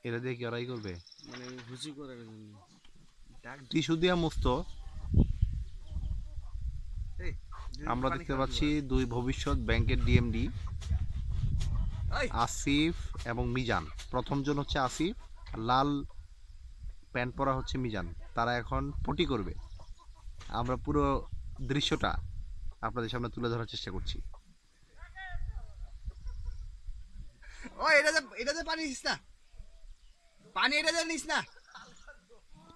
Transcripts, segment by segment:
এটা দিয়ে কি ওরাই করবে? মানে হুজু করার জন্য টিস্যু দিয়া মুক্ত। আমরা দেখতে পাচ্ছি দুই ভবিষ্যৎ ব্যাংকের ডিএমডি আসিফ এবং মিজান। প্রথম জন হচ্ছে আসিফ, লাল প্যান্ট পরা হচ্ছে মিজান। তারা এখন পটি করবে। আমরা পুরো দৃশ্যটা আপনাদের সামনে তুলে ধরার চেষ্টা করছি। ও এটাতে পানি নিস না, পানি এটাতে নিস না,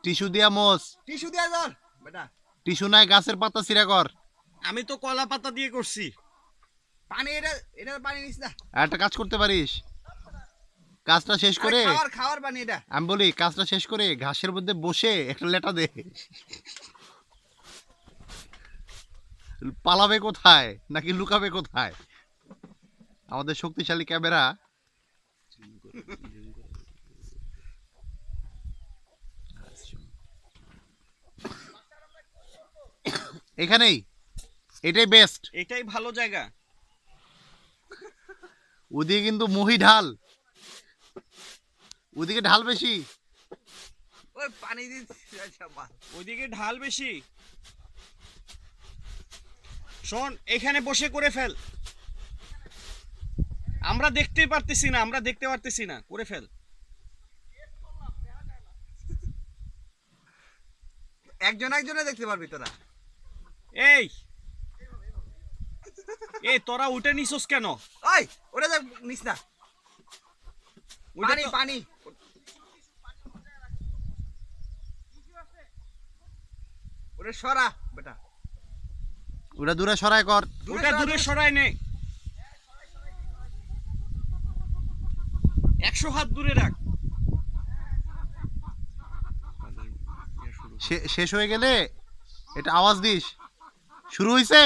টিস্যু দিয়া মোস, টিস্যু দিয়ে ধর বেটা। টিস্যু নাই, গাছের পাতা ছিঁড়া কর। আমি তো কলা পাতা দিয়ে করছি। পানি এটাতে পানি নিস না। আর একটা কাজ করতে পারিস, কাজটা শেষ করে খাওয়ার পানি এটা। আমি বলি কাজটা শেষ করে ঘাসের মধ্যে বসে একটা লেটা দে। পালাবে কোথায় নাকি লুকাবে কোথায়? আমাদের শক্তিশালী ক্যামেরা এখানেই, এটাই বেস্ট। এটাই ভালো জায়গা। ওদিকে কিন্তু মহি ঢাল, ওদিকে ঢাল বেশি। ওই পানি দিস, ওইদিকে ঢাল বেশি। শোন, এখানে বসে করে ফেল। আমরা দেখতে পারতেছি না, করে ফেল। একজনে দেখতে পারবি তোরা। এই এই তোরা উঠে নিছস কেন? ওই ওটা নিস না, ওইটা পানি তো- পানি। ওটা সরা বেটা, ওটা দূরে সরাই কর। ওটা দূরে সরাই নে। 100 হাত দূরে রাখ। শেষ হয়ে গেলে এটা আওয়াজ দিস, শুরু হয়েছে।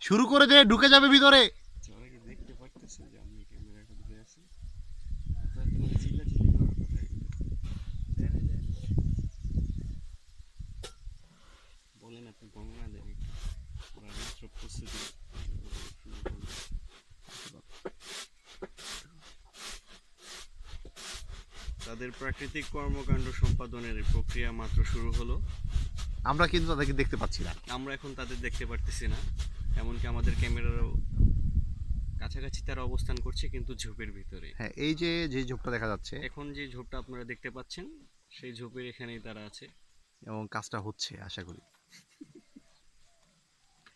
শুরু করে দে, ঢুকে যাবে ভিতরে। দেখতে পারতেছে যে আমি ক্যামেরা ধরে আছি। চিল্লাচিল্লি করার কথা। বলেন আপনি বর্ণনা দেন একটু। ওরা মাত্র প্রস্তুতি শুরু করলো। তাদের প্রাকৃতিক কর্মকাণ্ড সম্পাদনের প্রক্রিয়া মাত্র শুরু হলো। আমরা কিন্তু তাদেরকে দেখতে পাচ্ছি না। আমরা এখন তাদের দেখতে পারতেছি না, এমনকি আমাদের ক্যামেরারও কাছাকাছি তারা অবস্থান করছে, কিন্তু ঝোপের ভিতরে। হ্যাঁ, এই যে যে ঝোপটা দেখা যাচ্ছে এখন যে ঝোপটা আপনারা দেখতে পাচ্ছেন, সেই ঝোপের এখানেই তারা আছে। এবং কাজটা হচ্ছে, আশা করি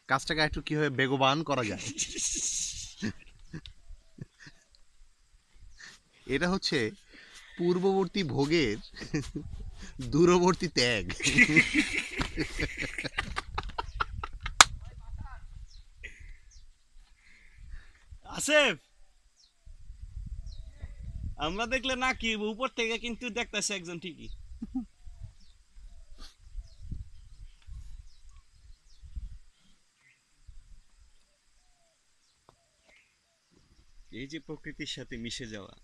কাজটাকে একটু কিভাবে বেগবান করা যায়। এটা হচ্ছে পূর্ববর্তী ভোগের দূরবর্তী ত্যাগ। আসেফ, আমরা দেখলে না কি উপর থেকে কিন্তু দেখতেছে একজন ঠিকই। এই যে প্রকৃতির সাথে মিশে যাওয়া,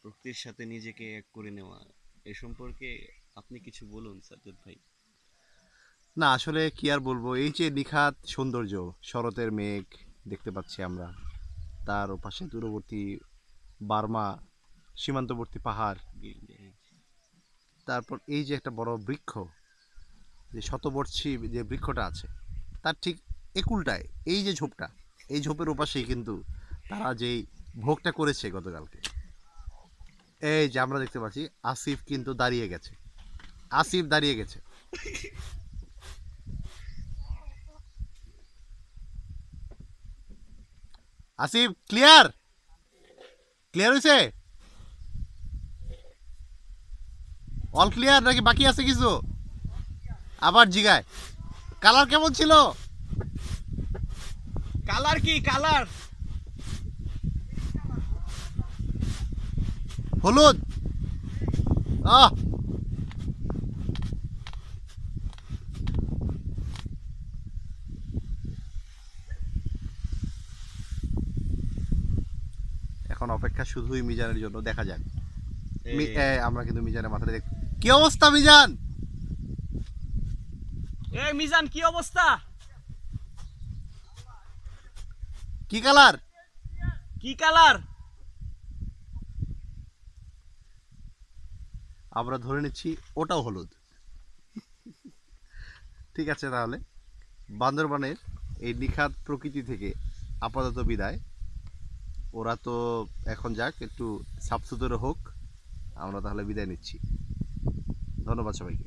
প্রকৃতির সাথে নিজেকে এক করে নেওয়া, এ সম্পর্কে আপনি কিছু বলুন সাজ্জাদ ভাই। না আসলে কি আর বলবো, এই যে নিখাত সৌন্দর্য, শরতের মেঘ দেখতে পাচ্ছি আমরা, তার ওপাশে দূরবর্তী বার্মা সীমান্তবর্তী পাহাড়, তারপর এই যে একটা বড় বৃক্ষ, যে শতবর্ষী যে বৃক্ষটা আছে তার ঠিক একুলটায় এই যে ঝোপটা, এই ঝোপের ওপাশেই কিন্তু তারা যেই ভোগটা করেছে গতকালকে, এই যে আমরা দেখতে পাচ্ছি আসিফ কিন্তু দাঁড়িয়ে গেছে, আসিফ দাঁড়িয়ে গেছে। আসিফ ক্লিয়ার, ক্লিয়ার হয়েছে? অল ক্লিয়ার নাকি বাকি আছে কিছু? আবার জিগায় কালার কেমন ছিল? কালার কি কালার? হলুদ। আহ এখন এখন অপেক্ষা শুধুই মিজানের জন্য, দেখা যাক। এই, আমরা কিন্তু মিজানের মাথাটা দেখ, কি অবস্থা মিজান? এই মিজান কি অবস্থা? কি কালার? কি কালার? আমরা ধরে নিচ্ছি ওটাও হলুদ। ঠিক আছে, তাহলে বান্দরবানের এই নিখাত প্রকৃতি থেকে আপাতত বিদায়। ওরা তো এখন যাক, একটু সাফ সুতরো হোক, আমরা তাহলে বিদায় নিচ্ছি। ধন্যবাদ সবাইকে।